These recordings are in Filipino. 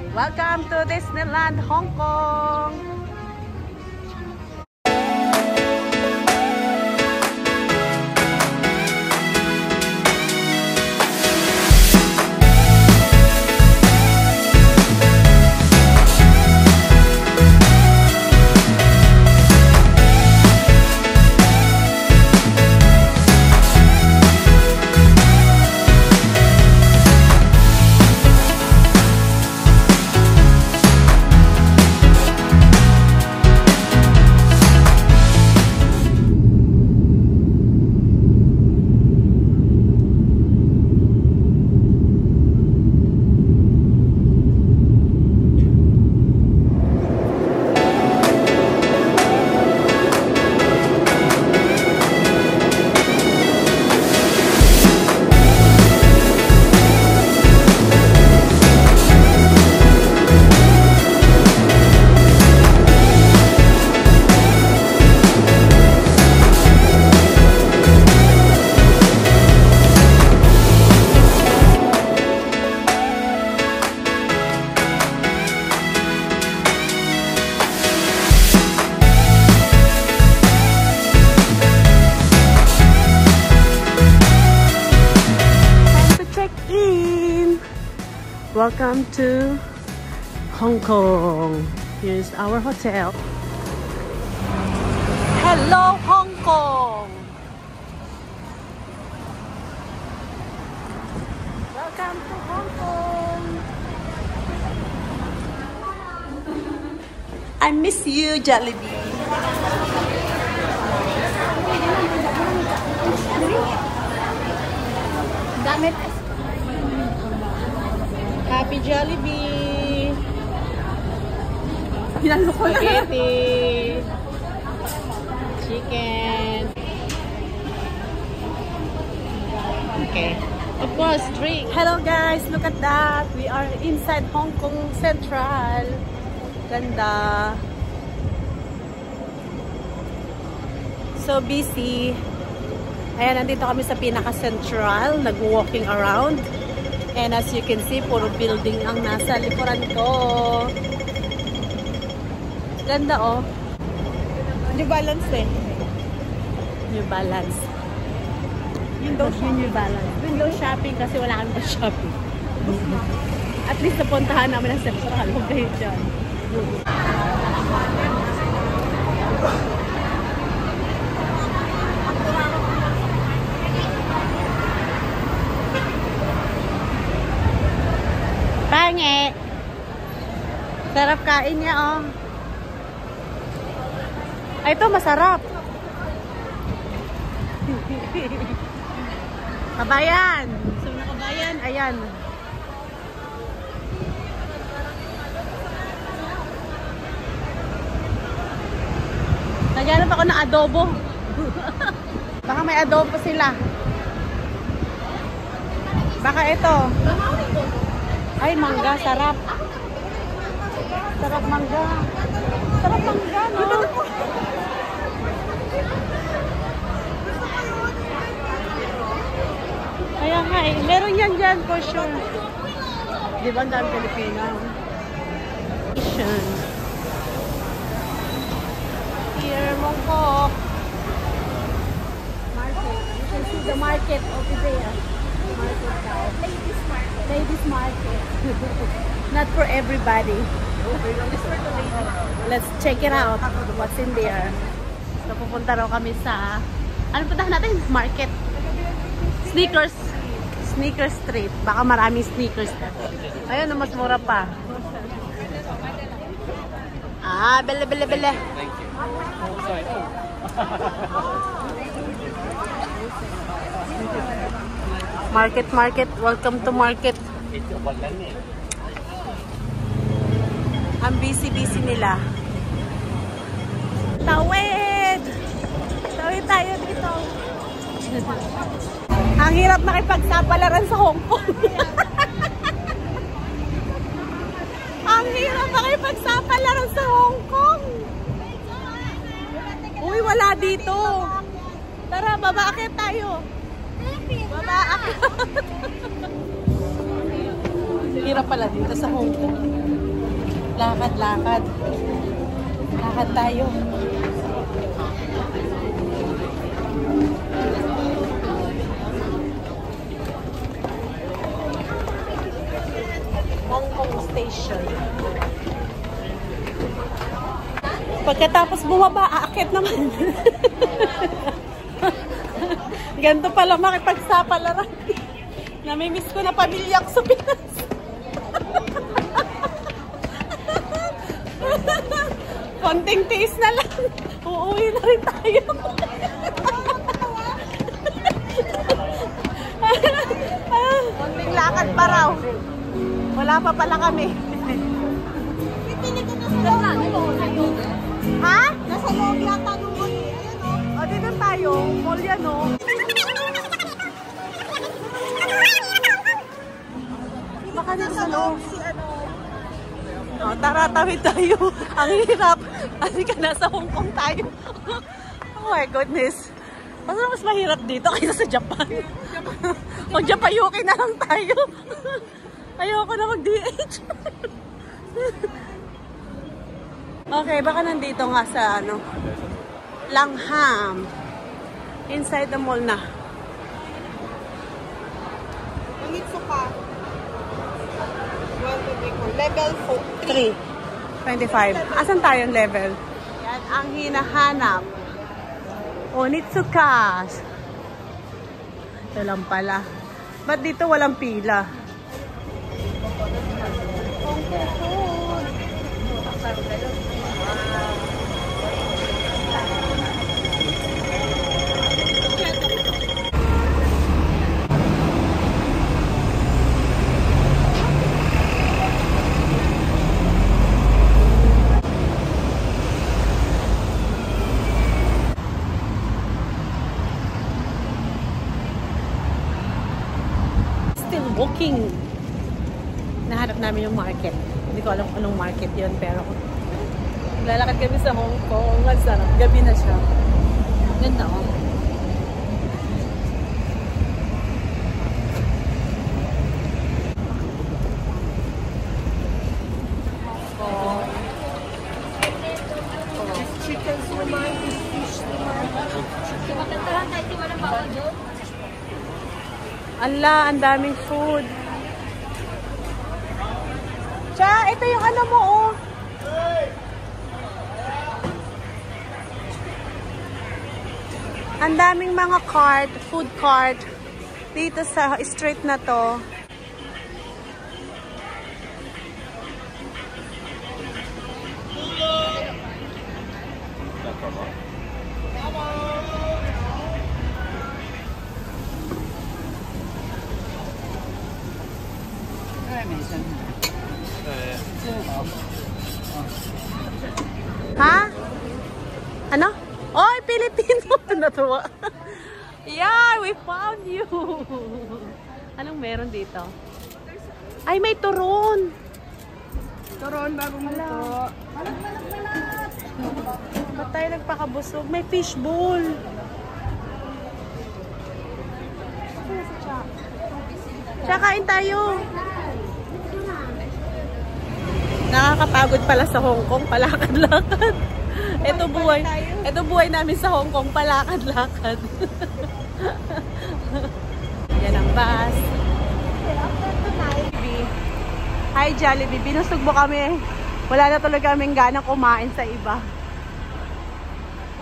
Welcome to Disneyland, Hong Kong! Welcome to Hong Kong. Here's our hotel. Hello, Hong Kong! Welcome to Hong Kong! I miss you, Jollibee. Gamit. Happy Jollibee! Pinalo ko lang. Spaghetti! Chicken! Okay. Of course, drink. Hello guys! Look at that! We are inside Hong Kong Central. Ganda. So busy. Ayan, nandito kami sa pinaka-central. Nag-walking around. And as you can see, puro building ang nasa likuran ko. Ganda oh. New Balance eh. New Balance. New Balance. Window shopping kasi wala kami pa shopping. At least napuntahan namin ang central. Huwag kayo dyan. Pangit. Sarap kain niya, oh. Ay, ito masarap. Kabayan. So, na kabayan. Ayan. Naghanap ako ng adobo. Baka may adobo sila. Baka ito. Ay, mangga, sarap. Sarap mangga. Sarap mangga, no? Kaya nga eh. Meron yan dyan for sure. Di ba ang dami Pilipino? Here, Mongkok. Market. You can see the market over there. Market daw. Ladies market. Ladies market. Not for everybody. Let's check it out. What's in there? So, pupunta raw kami sa... Ano puntahan natin? Market. Sneakers. Sneaker Street. Baka maraming sneakers. Ayun, mas mura pa. Ah, bele. Market. Welcome to market. Ang busy nila. Tawid tayo dito. Ang hirap makipagsapalaran sa Hong Kong. Ang hirap makipagsapalaran sa Hong Kong. Uy, wala dito. Tara, babaakit tayo. Babaakit. Hirap pala dito sa Hong Kong. Lakad-lakad. Lakad tayo. Hong Kong Station. Pagkatapos bumaba, aakyat naman. Ganito pala makipagsapalaran. Namimiss ko na pamilya ko sa Pinas. Konting tiis na lang. Uuwi na rin tayo. Konting lakad pa raw. Wala pa pala kami. Ha? Nasa loob yata ng mall eh. Ayan o. O, dito tayo. Mall yan o. Baka dito sa loob. O, tara, tawid tayo. Ang hirap. Kasi ka nasa Hong Kong tayo. Oh my goodness. Mas mahirap dito kaysa sa Japan. Mag-Japayuki na lang tayo. Ayoko na mag-DH. Okay, baka nandito nga sa ano, Langham. Inside the mall na. Nangitso ka. Level 3. 25. Asan tayong level? Yan ang hinahanap. Onitsuka. Ito lang pala. Ba't dito walang pila? Still walking. Nahanap namin yung market. Hindi ko alam kung anong market yun, pero lalakad kami sa Hong Kong. Ang sarap. Gabi na siya. Ganda oh. chicken suman, fish suman. Ala, ang daming food. Cha, ito yung ano mo oh. Ang daming mga cart, food cart dito sa street na to. Ha? Ano? Oy, Pilipino! Natuwa. Yeah, we found you! Anong meron dito? Ay, may turon! Turon, bagong luto. Malak! Ba't tayo nagpakabusog? May fishbowl! Tsakain tayo! Nakakapagod pala sa Hong Kong, palakad-lakad. Ito buhay namin sa Hong Kong, palakad-lakad. Yan ang bus. Hi Jollibee, binusog mo kami. Wala na tuloy kaming ganang kumain sa iba.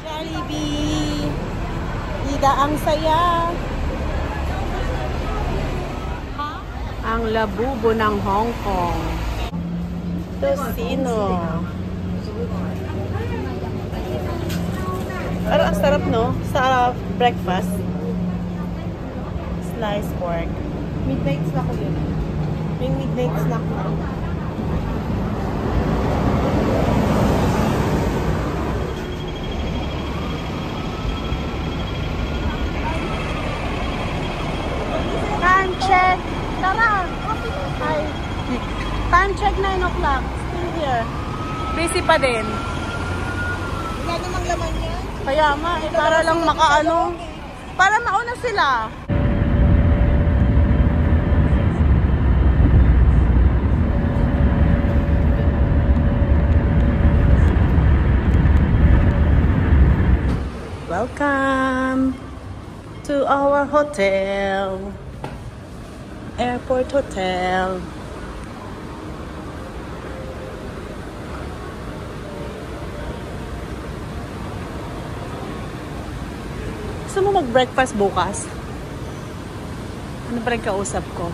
Jollibee, Ida ang saya. Ang labubo ng Hong Kong. Tocino. Pero ang sarap no? Sa breakfast. Sliced pork. Midnight snack ko yun. May midnight snack na. Time check. Tara. Hi. Time check 9 o'clock. Still here. Busy pa din. Wala namang laman yan. Kaya nga, para lang makaano. Para mauna sila. to our hotel. Airport hotel. Gusto mo mag-breakfast bukas? Ano pa rin kausap ko?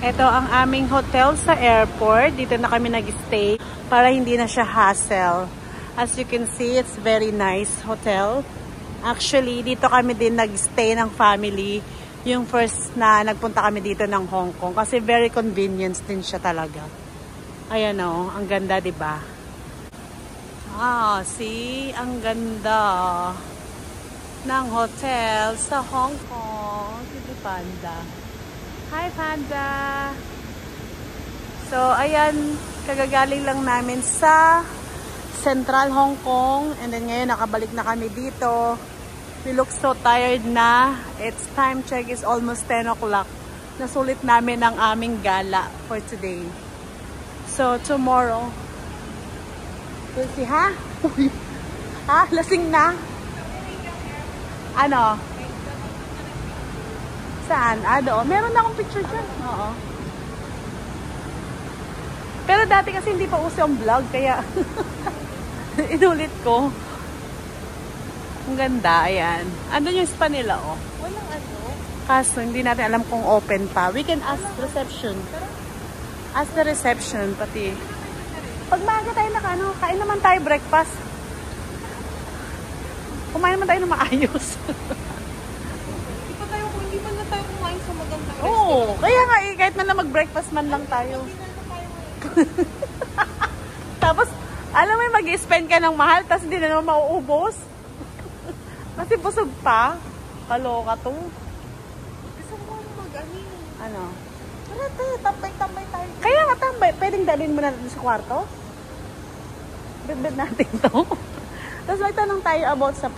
Ito ang aming hotel sa airport. Dito na kami nag-stay para hindi na siya hassle. As you can see, it's very nice hotel. Actually, dito kami din nag-stay ng family. Yung first na nagpunta kami dito ng Hong Kong. Kasi very convenient din siya talaga. Ayan o, ang ganda, diba? Ah, see? Ang ganda ng hotel sa Hong Kong. Si Panda. Hi, Panda! So, ayan, kagagaling lang namin sa Central Hong Kong. And then ngayon, nakabalik na kami dito. We look so tired na. It's time check is almost 10 o'clock. Nasulit namin ang aming gala for today. So, tomorrow, we'll see, ha? Ha? Lasing na? Ano? Saan? Doon. Meron na akong picture dyan. Oo. Pero dati kasi hindi pa uso yung vlog, kaya inulit ko. Ang ganda, ayan. Andun yung spa nila, oh. Walang ano? Kaso, hindi natin alam kung open pa. We can ask reception. Ask the reception, pati. Pag maaga tayo kain naman tayo breakfast. Kumain naman tayo na maayos. Hindi man na tayo kumain sa magandang Oo, kaya nga kahit man lang mag-breakfast man lang tayo. Tapos, alam mo yung mag-spend ka ng mahal, tapos hindi na naman mauubos. Kasi busog pa. Kaloka to. Gusto mo mag-ani? Ano? Tara tayo, tambay-tambay tayo. Kaya nga tambay. Pwedeng dalhin mo na sa kwarto? Bed natin to. Tapos magtanong tayo about sa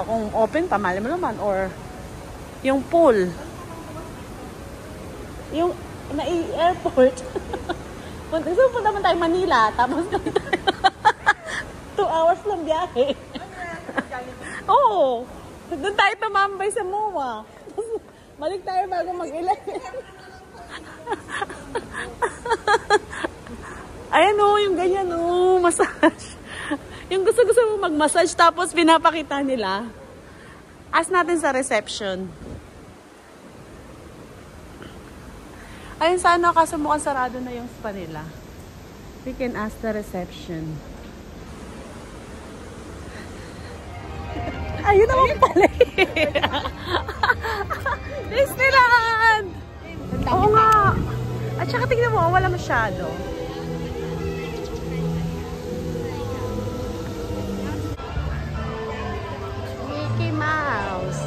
kung open pa, mali mo naman, or yung pool. Yung airport. Gusto mo punta man tayo Manila, tapos 2 hours lang biyahe. Oo. Doon tayo tumambay sa MOA. Balik tayo bago mag-11. Ayan o, yung ganyan o, massage. Yung gusto mo mag-massage tapos pinapakita nila. Ask natin sa reception. Ayun sana, kaso mukhang sarado na yung spa nila. We can ask the reception. Ayun naman pala. Disneyland! Oo nga. At saka tignan mo, wala masyado. Mickey Mouse.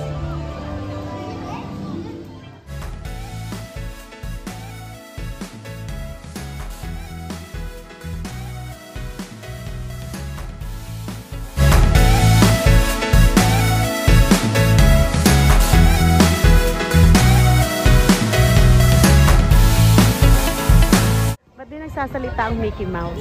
Ba't di nagsasalita ang Mickey Mouse?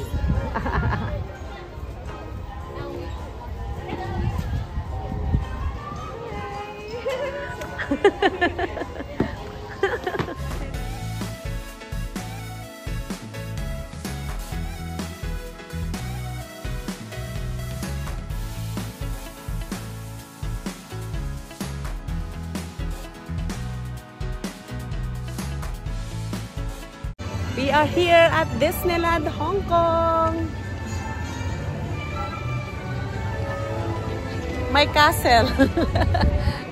We are here at Disneyland Hong Kong. My castle.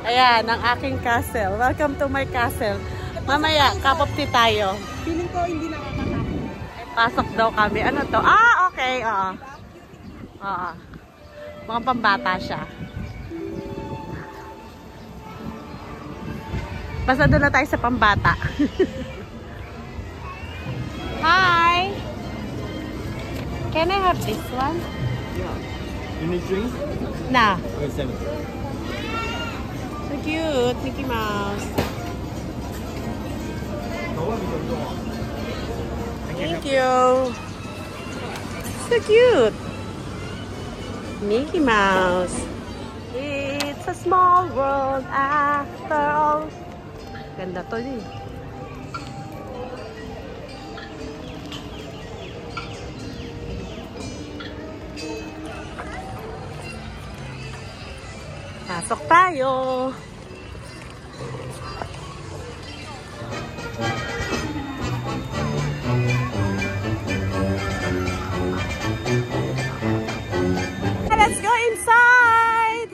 Ayan, ang aking castle. Welcome to my castle. Mamaya, cup of tea tayo. Feeling ko hindi nakakasama. Pasok daw kami. Ano to? Ah, okay. Oo. Oo. Mga pambata siya. Basta doon na tayo sa pambata. Hi! Can I have this one? Yeah. You need drinks? Nah. Okay, 7. So cute, Mickey Mouse. Thank you. So cute. Mickey Mouse. It's a small world after all. Ganda to eh. Pasok tayo. Let's go inside.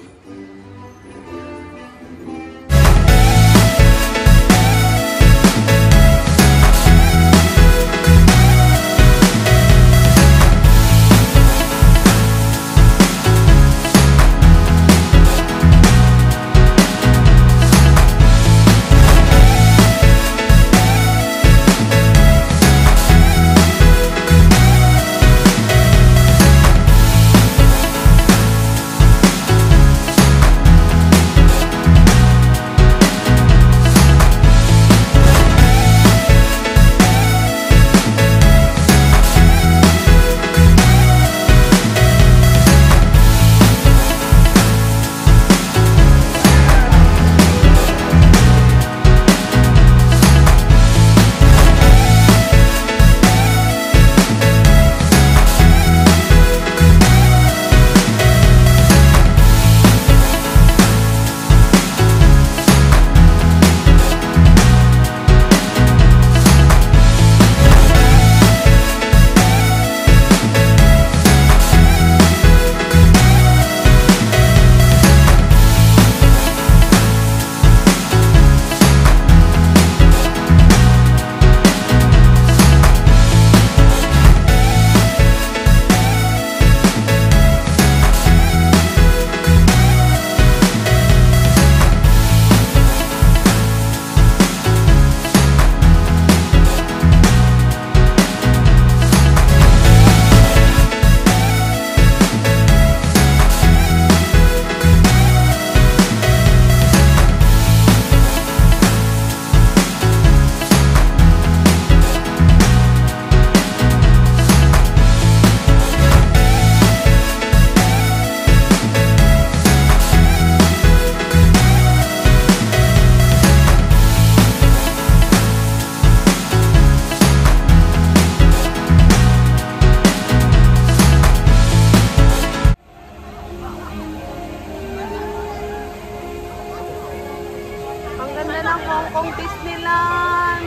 Hong Kong Disneyland.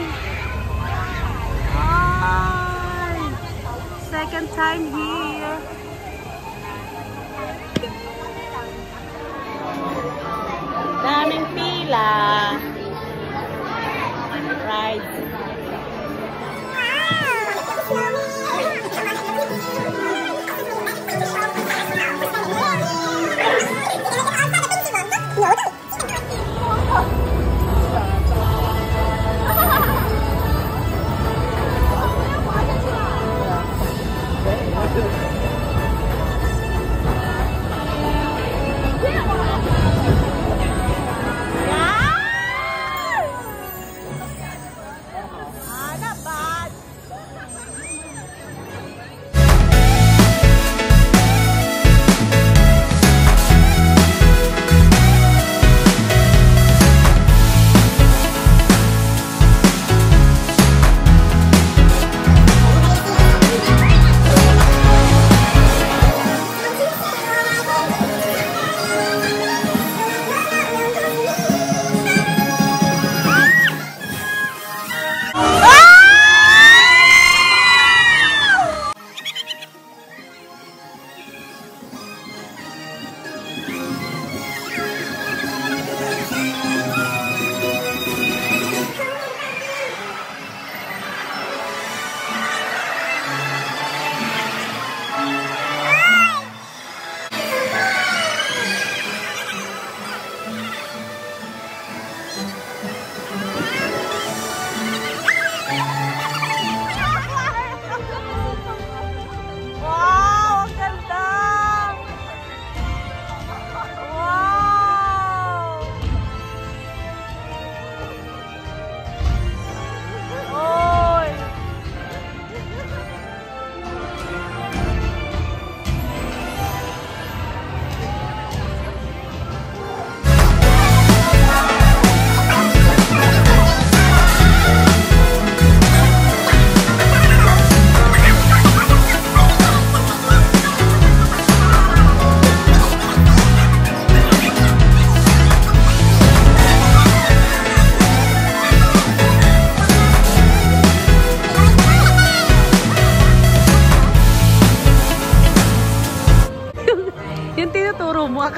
Ay, second time here. Daming pila. Right.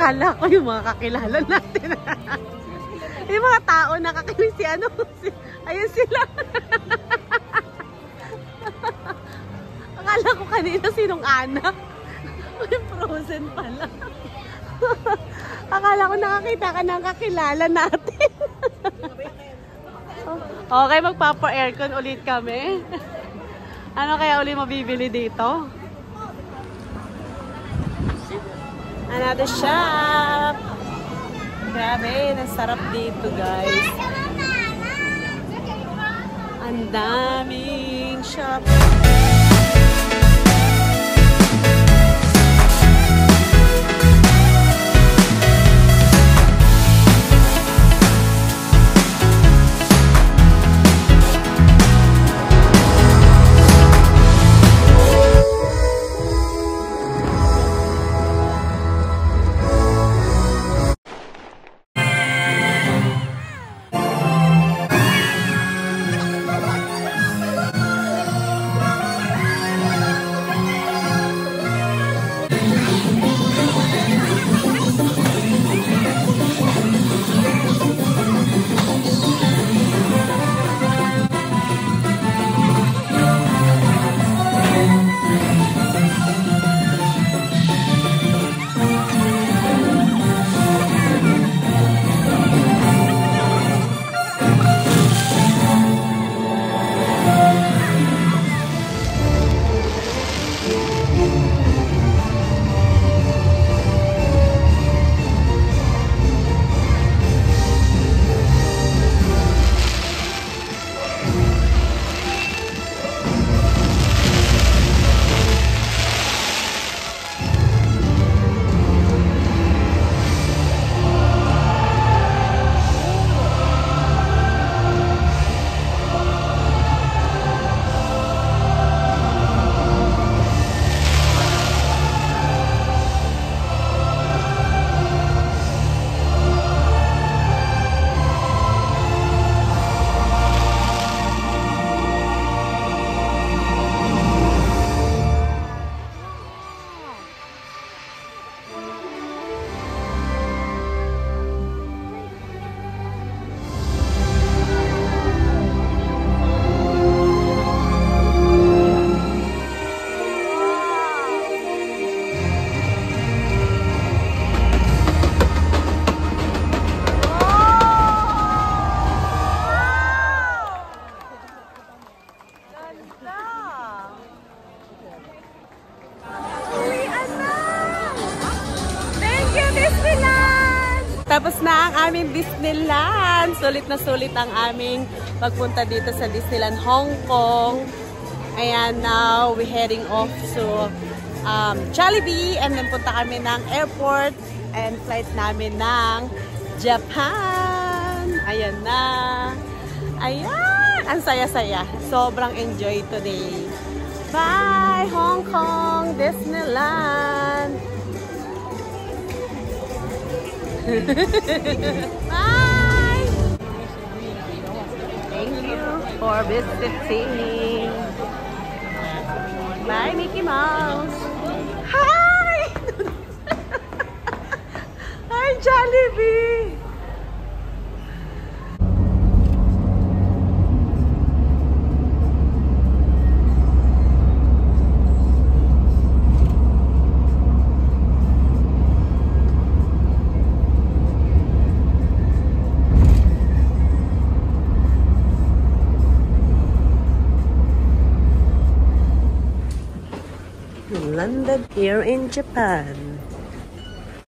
Akala ko yung mga kakilala natin. Yung mga tao nakakilig si ano. Ayun sila. Akala ko kanina sinong anak. May Frozen pala. Akala ko nakakita ka ng kakilala natin. Okay, magpapa-aircon ulit kami. Ano kaya ulit mabibili dito? Another shop. Grabe, nasarap dito guys. Ang daming shop. Tapos na ang aming Disneyland. Sulit na sulit ang aming pagpunta dito sa Disneyland Hong Kong. Ayan, now we're heading off to Jollibee. And then punta kami ng airport and flight namin ng Japan. Ayan na. Ayan. Ang saya-saya. Sobrang enjoy today. Bye, Hong Kong Disneyland. Bye! Thank you for visiting. Bye, Mickey Mouse. Hi! Hi, Jollibee! Landed here in Japan.